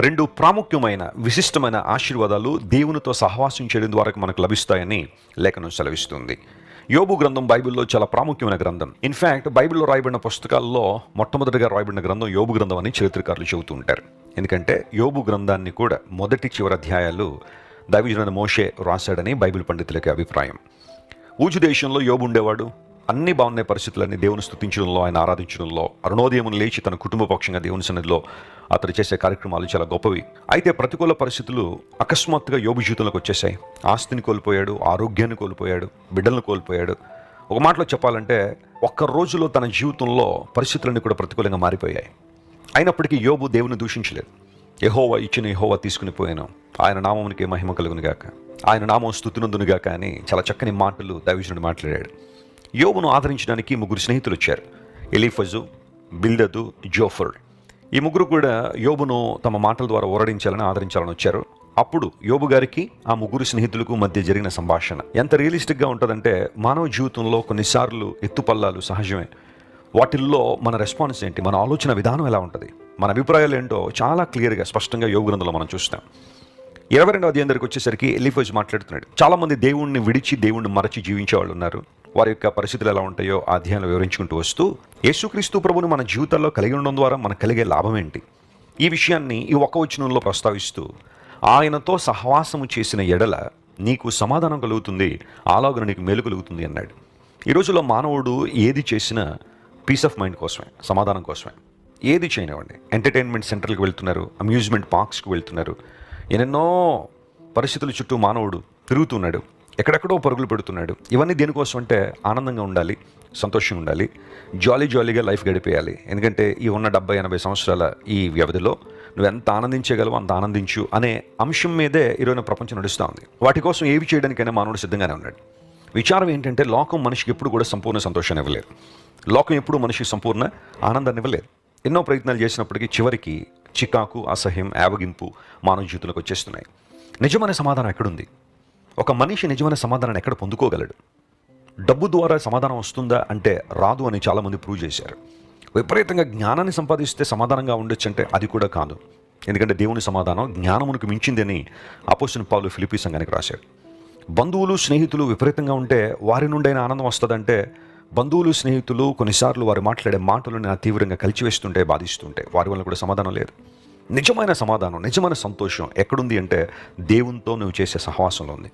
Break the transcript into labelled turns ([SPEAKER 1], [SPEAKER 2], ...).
[SPEAKER 1] రెండు ప్రాముఖ్యమైన విశిష్టమైన ఆశీర్వాదాలు దేవునితో సహవాసం చేయడం ద్వారా మనకు లభిస్తాయని లేఖనం సెలవిస్తుంది. యోబు గ్రంథం బైబిల్లో చాలా ప్రాముఖ్యమైన గ్రంథం. ఇన్ఫ్యాక్ట్ బైబిల్లో రాయబడిన పుస్తకాల్లో మొట్టమొదటిగా రాయబడిన గ్రంథం యోబు గ్రంథం అని చరిత్రకారులు చెబుతూ ఉంటారు. ఎందుకంటే యోబు గ్రంథాన్ని కూడా మొదటి చివరి అధ్యాయాలు దైవజనుడైన మోషే రాశాడని బైబిల్ పండితులకి అభిప్రాయం. ఊజు దేశంలో యోబు ఉండేవాడు. అన్ని బాగున్నాయి పరిస్థితులన్నీ. దేవుని స్తుతించడంలో, ఆయన ఆరాధించడంలో, అరుణోదయమును లేచి తన కుటుంబ పక్షంగా దేవుని సన్నిధిలో అతడు చేసే కార్యక్రమాలు చాలా గొప్పవి. అయితే ప్రతికూల పరిస్థితులు అకస్మాత్తుగా యోబు జీవితంలోకి వచ్చేసాయి. ఆస్తిని కోల్పోయాడు, ఆరోగ్యాన్ని కోల్పోయాడు, బిడ్డలను కోల్పోయాడు. ఒక మాటలో చెప్పాలంటే ఒక్క రోజులో తన జీవితంలో పరిస్థితులన్నీ కూడా ప్రతికూలంగా మారిపోయాయి. అయినప్పటికీ యోబు దేవుని దూషించలేదు. యెహోవా ఇచ్చిన యెహోవా తీసుకుని పోయాను, ఆయన నామమునికి మహిమ కలుగునుగాక, ఆయన నామం స్తుతినందునుగాక అని చాలా చక్కని మాటలు దైవజనుడు మాట్లాడాడు. యోబును ఆదరించడానికి ముగ్గురు స్నేహితులు వచ్చారు. Eliphaz, Bildad, Zophar. ఈ ముగ్గురు కూడా యోబును తమ మాటల ద్వారా ఊరడించాలని, ఆదరించాలని వచ్చారు. అప్పుడు యోబు గారికి ఆ ముగ్గురు స్నేహితులకు మధ్య జరిగిన సంభాషణ ఎంత రియలిస్టిక్గా ఉంటుందంటే, మానవ జీవితంలో కొన్నిసార్లు ఎత్తుపల్లాలు సహజమే. వాటిల్లో మన రెస్పాన్స్ ఏంటి, మన ఆలోచన విధానం ఎలా ఉంటుంది, మన అభిప్రాయాలు ఏంటో చాలా క్లియర్గా స్పష్టంగా యోబు గ్రంథంలో మనం చూస్తాం. 22వ అధ్యాయం దగ్గరికి వచ్చేసరికి ఎలీఫజ్ మాట్లాడుతున్నాడు. చాలామంది దేవుణ్ణి విడిచి దేవుణ్ణి మరచి జీవించే వాళ్ళు ఉన్నారు. వారి యొక్క పరిస్థితులు ఎలా ఉంటాయో ఆ అధ్యాయంలో వివరించుకుంటూ వస్తూ, యేసుక్రీస్తు ప్రభువును మన జీవితాల్లో కలిగి ఉండడం ద్వారా మనకు కలిగే లాభం ఏంటి, ఈ విషయాన్ని ఈ ఒక్క వచనంలో ప్రస్తావిస్తూ, ఆయనతో సహవాసము చేసిన ఎడల నీకు సమాధానం కలుగుతుంది, అలాగన నీకు మేలు కలుగుతుంది అన్నాడు. ఈ రోజుల్లో మానవుడు ఏది చేసినా పీస్ ఆఫ్ మైండ్ కోసమే, సమాధానం కోసమే. ఏది చేయనివ్వండి, ఎంటర్టైన్మెంట్ సెంటర్లకు వెళ్తున్నారు, అమ్యూజ్మెంట్ పార్క్స్కి వెళ్తున్నారు, ఎన్నెన్నో పరిస్థితుల చుట్టూ మానవుడు తిరుగుతున్నాడు, ఎక్కడెక్కడో పరుగులు పెడుతున్నాడు. ఇవన్నీ దేనికోసం అంటే ఆనందంగా ఉండాలి, సంతోషంగా ఉండాలి, జాలీగా లైఫ్ గడిపేయాలి. ఎందుకంటే ఈ ఉన్న 70-80 సంవత్సరాల ఈ వ్యవధిలో నువ్వు ఎంత ఆనందించగలవో అంత ఆనందించు అనే అంశం మీదే ఈరోజు ప్రపంచం నడుస్తూ ఉంది. వాటి కోసం ఏవి చేయడానికైనా మానవుడు సిద్ధంగానే ఉన్నాడు. విచారం ఏంటంటే, లోకం మనిషికి ఎప్పుడు కూడా సంపూర్ణ సంతోషాన్ని ఇవ్వలేదు. లోకం ఎప్పుడు మనిషికి సంపూర్ణ ఆనందాన్ని ఇవ్వలేదు. ఎన్నో ప్రయత్నాలు చేసినప్పటికీ చివరికి చికాకు, అసహ్యం, యావగింపు మానవ జీవితంలోకి వచ్చేస్తున్నాయి. నిజమైన సమాధానం ఎక్కడుంది? ఒక మనిషి నిజమైన సమాధానాన్ని ఎక్కడ పొందుకోగలడు? డబ్బు ద్వారా సమాధానం వస్తుందా అంటే రాదు అని చాలామంది ప్రూవ్ చేశారు. విపరీతంగా జ్ఞానాన్ని సంపాదిస్తే సమాధానంగా ఉండొచ్చు అంటే అది కూడా కాదు. ఎందుకంటే దేవుని సమాధానం జ్ఞానమునకు మించిందని అపోస్తలుడైన పౌలు ఫిలిప్పీ సంఘానికి రాశారు. బంధువులు, స్నేహితులు విపరీతంగా ఉంటే వారి నుండైనా ఆనందం వస్తుందంటే, బంధువులు, స్నేహితులు కొన్నిసార్లు వారు మాట్లాడే మాటలు నా తీవ్రంగా కలిచివేస్తుంటే, బాధిస్తుంటే వారి వల్ల కూడా సమాధానం లేదు. నిజమైన సమాధానం, నిజమైన సంతోషం ఎక్కడుంది అంటే దేవునితో నువ్వు చేసే సహవాసంలో ఉంది.